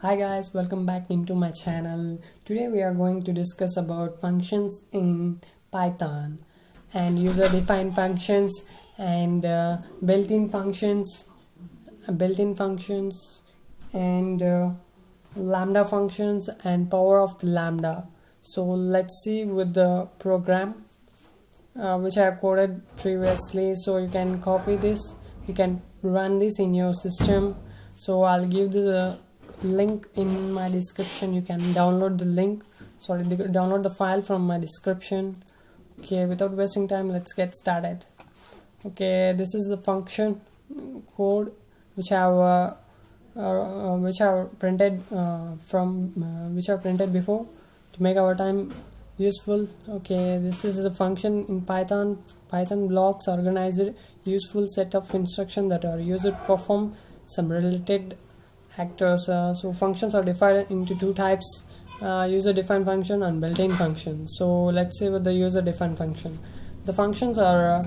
Hi guys, welcome back into my channel. Today we are going to discuss about functions in Python and user defined functions and built-in functions and lambda functions and power of the lambda. So let's see with the program which I have coded previously. So you can copy this, you can run this in your system. So I'll give the link in my description. You can download the download the file from my description. Okay, without wasting time, let's get started. Okay, this is the function code which I have printed which I printed before to make our time useful. Okay, this is the function in Python blocks organized useful set of instructions that are used to perform some related actors. So functions are divided into two types: user defined function and built-in function. So let's say with the user defined function, the functions are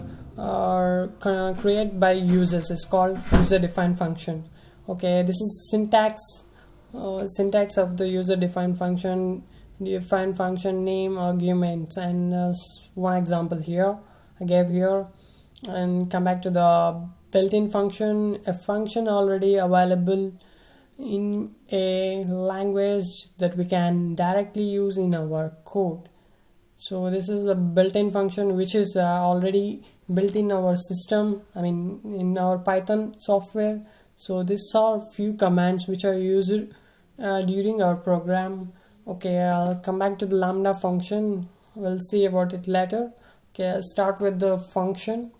created by users. It's called user defined function. Okay, this is syntax of the user defined function. Define function name, arguments, and one example here I gave here. And come back to the built-in function, a function already available in a language that we can directly use in our code. So this is a built-in function which is already built in our system, in our Python software. So these are few commands which are used during our program. Okay, I'll come back to the lambda function. We'll see about it later. Okay, I'll start with the function.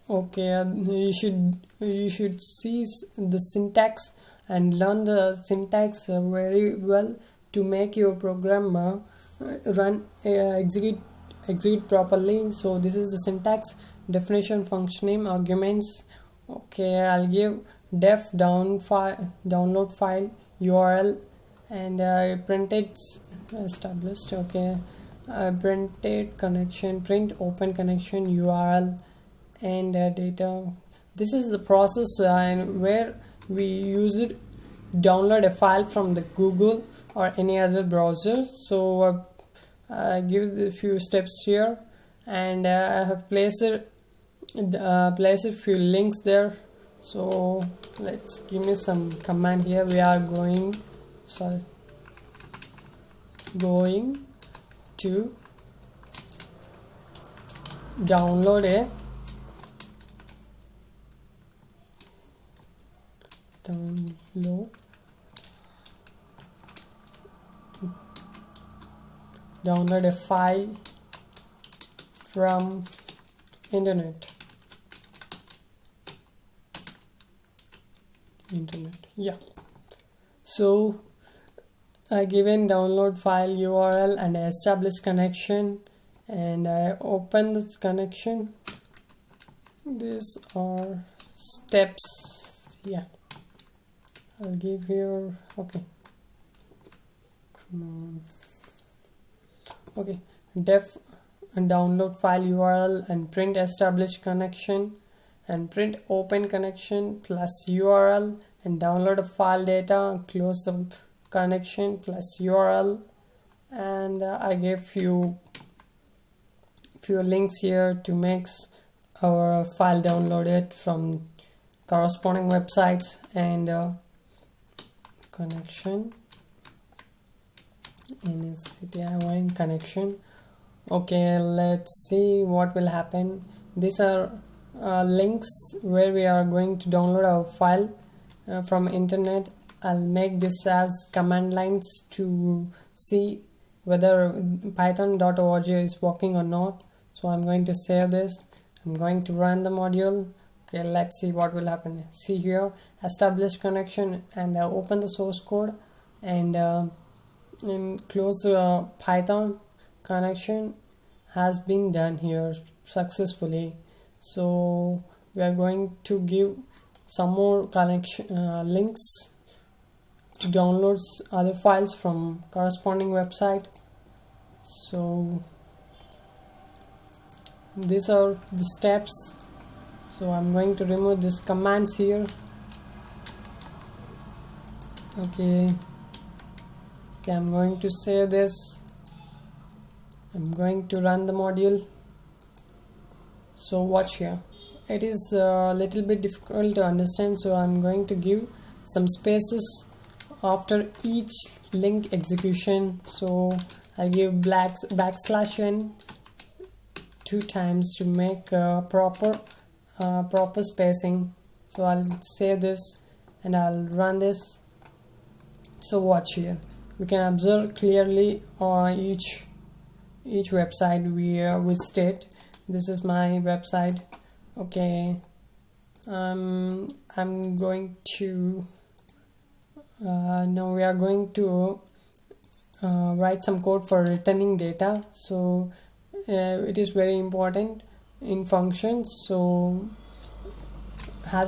Okay, you should see the syntax and learn the syntax very well to make your program execute properly. So this is the syntax: definition, function name, arguments. Okay, I'll give def download file URL and printed established. Okay, printed connection, print open connection URL and data. This is the process where we use it download a file from the Google or any other browser. So I give a few steps here, and I have placed a few links there. So let's give me some command here. We are going to download a file from internet. Yeah, so I given download file URL and I establish connection, and I open this connection. These are steps. Yeah, I'll give here. Okay, come on. Okay, def and download file URL and print establish connection and print open connection plus URL and download a file data, close the connection plus URL, and I gave few links here to make our file downloaded from corresponding websites and connection in CTI connection. Okay, let's see what will happen. These are links where we are going to download our file from internet. I'll make this as command lines to see whether python.org is working or not. So I'm going to save this. I'm going to run the module. Okay, let's see what will happen. See here, establish connection, and open the source code and close the Python. Connection has been done here successfully. So we are going to give some more connection links to download other files from corresponding website. So these are the steps. So I'm going to remove these commands here Okay, I'm going to save this. I'm going to run the module. So watch here. It is a little bit difficult to understand, so I'm going to give some spaces after each link execution. So I'll give \n 2 times to make proper spacing. So I'll save this and I'll run this. So watch here. We can observe clearly each website we visited. This is my website. Okay, I'm going to now we are going to write some code for returning data. So it is very important in functions, so have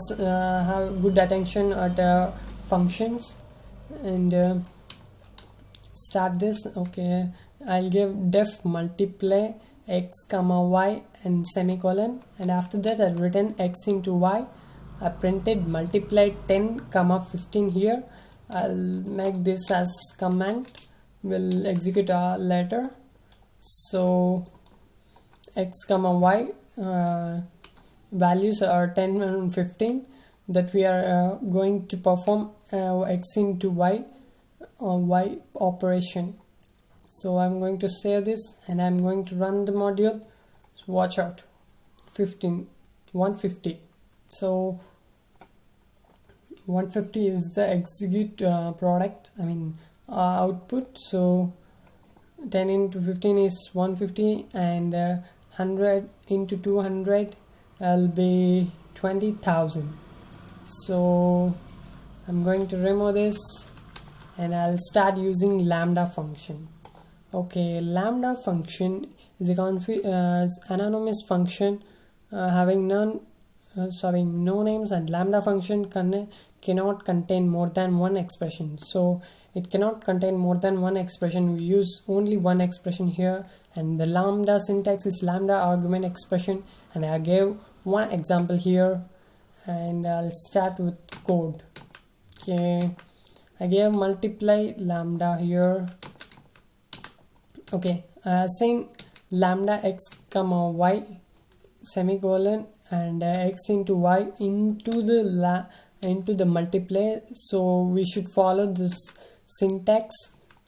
good attention at functions. And start this. Okay, I'll give def multiply x comma y and semicolon, and after that I'll return x into y. I printed multiply 10 comma 15 here. I'll make this as command. We'll execute later. So x comma y values are 10 and 15 that we are going to perform x into y y operation. So I'm going to save this and I'm going to run the module. So watch out. 150. So 150 is the execute product, output. So 10 into 15 is 150, and 100 into 200 will be 20,000. So I'm going to remove this and I'll start using lambda function. Okay, lambda function is a anonymous function having no names, and lambda function cannot contain more than one expression. So it cannot contain more than one expression. We use only one expression here, and the lambda syntax is lambda argument expression, and I gave one example here, and I'll start with code. Okay, I gave multiply lambda here. Okay, assign lambda x comma y semicolon and x into y into the multiply. So we should follow this syntax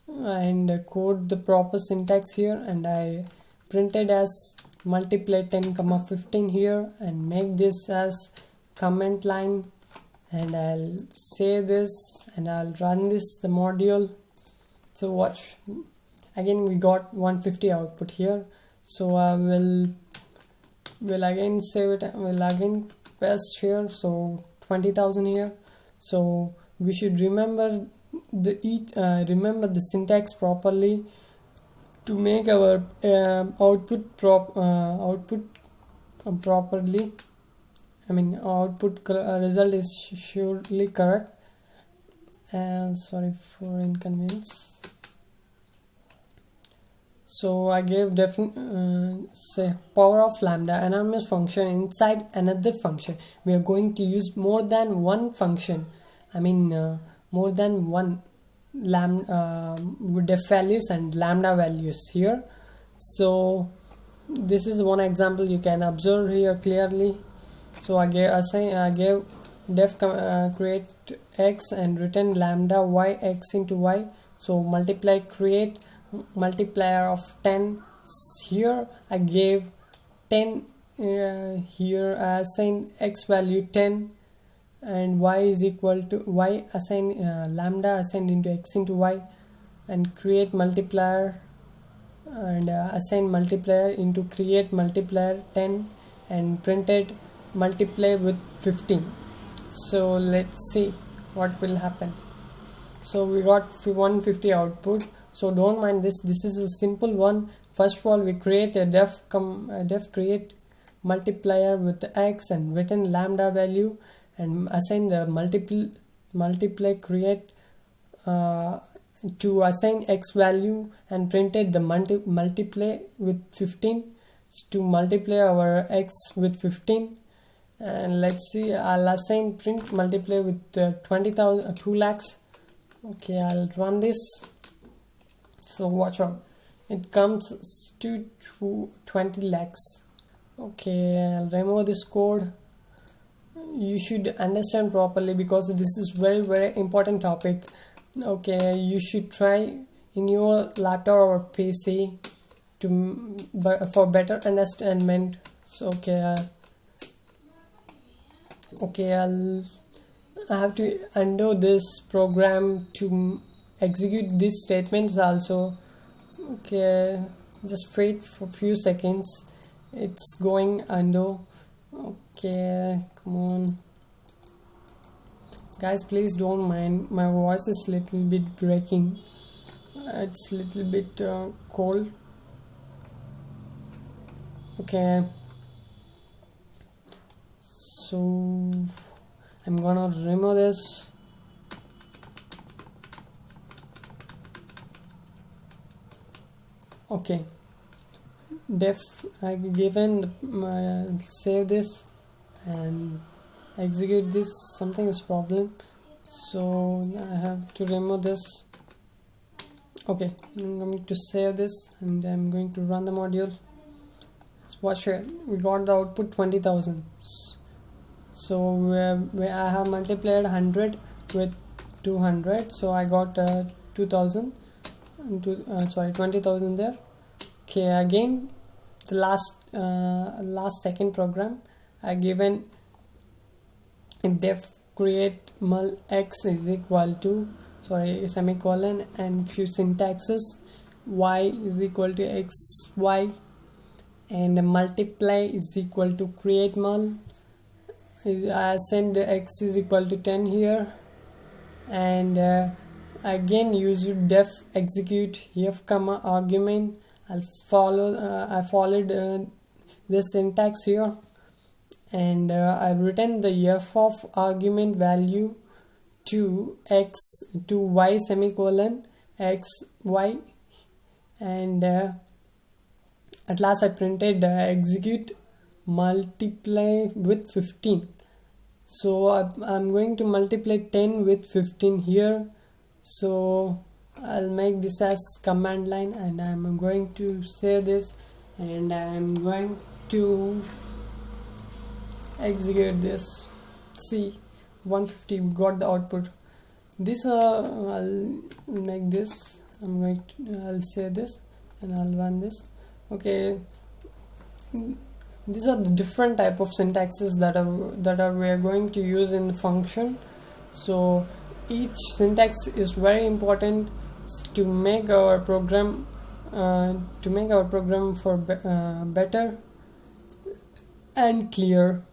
and code the proper syntax here, and I printed as multiply 10 comma 15 here and make this as comment line, and I'll save this and I'll run the module. So watch. Again we got 150 output here. So I will again save it. Will again paste here. So 20,000 here. So we should remember the syntax properly to make our output properly. Output result is surely correct. Sorry for inconvenience. So I gave say power of lambda anonymous function inside another function. We are going to use more than one function. More than one def values and lambda values here. So this is one example you can observe here clearly. So I gave def create x and return lambda y x into y. So multiply create multiplier of 10 here. I gave 10 here, assign x value 10 and y is equal to y, assign lambda assigned into x into y, and create multiplier and assign multiplier into create multiplier 10 and printed multiply with 15. So let's see what will happen. So we got 150 output. So don't mind this is a simple one. First of all, we create a def create multiplier with x and return lambda value and assign the multiply create to assign x value and printed the multiply with 15 to multiply our x with 15. And let's see, I'll assign print multiply with 2 lakhs Okay, I'll run this. So watch out, it comes to 20 lakhs. Okay, I'll remove this code. You should understand properly because this is very important topic. Okay, you should try in your laptop or PC for better understanding. So okay, I have to undo this program to execute these statements also. Okay, just wait for a few seconds, it's going undo. Okay, come on guys, please don't mind, my voice is little bit breaking, it's little bit cold. Okay, so I'm gonna remove this. Okay, def I given save this and execute this. Something is problem, so I have to remove this. Okay, I'm going to save this and I'm going to run the module. Watch it, we got the output 20,000. So I have multiplied 100 with 200, so I got 2000 sorry 20,000 there. Okay, again the last second program I given def create mul x is equal to semicolon and few syntaxes, y is equal to xy and multiply is equal to create mul. I send x is equal to 10 here, and again use def execute f comma argument. I followed this syntax here, and I return the f of argument value to y semicolon x y, and at last I printed execute multiply with 15. So I'm going to multiply 10 with 15 here, so I'll make this as command line and I'm going to save this and I'm going to execute this. See, 150, we got the output. This I'll make this, I'll save this and I'll run this. Okay, these are the different type of syntaxes that we are going to use in the function. So each syntax is very important to make our program for better and clear.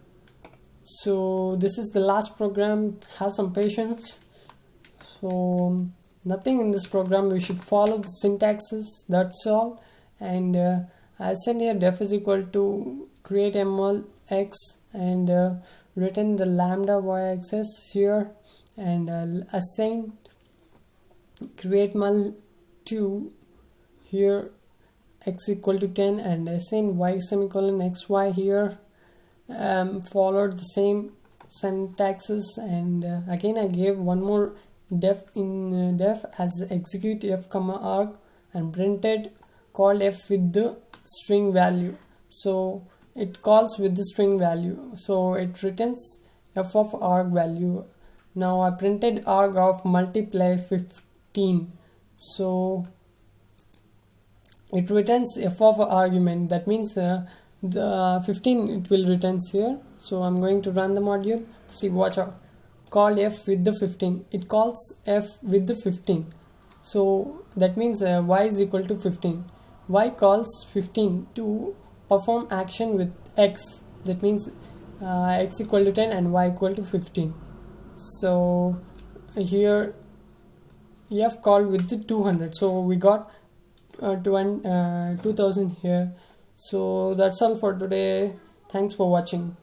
So this is the last program, have some patience. So nothing in this program, we should follow the syntaxes, that's all. And I send here def is equal to create mul x and return the lambda y-axis here, and assign create mul to here x equal to 10 and assign y semicolon xy here. Followed the same syntaxes, and again I gave one more def in def as execute f comma arg and printed called f with the string value. So it calls with the string value, so it returns f of arg value. Now I printed arg of multiply 15, so it returns f of argument, that means the 15 it will returns here. So I'm going to run the module. See, watch out, call f with the 15, it calls f with the 15, so that means y is equal to 15. Y calls 15 to perform action with x, that means x equal to 10 and y equal to 15. So here f called with the 200, so we got 2000 here. So that's all for today, thanks for watching.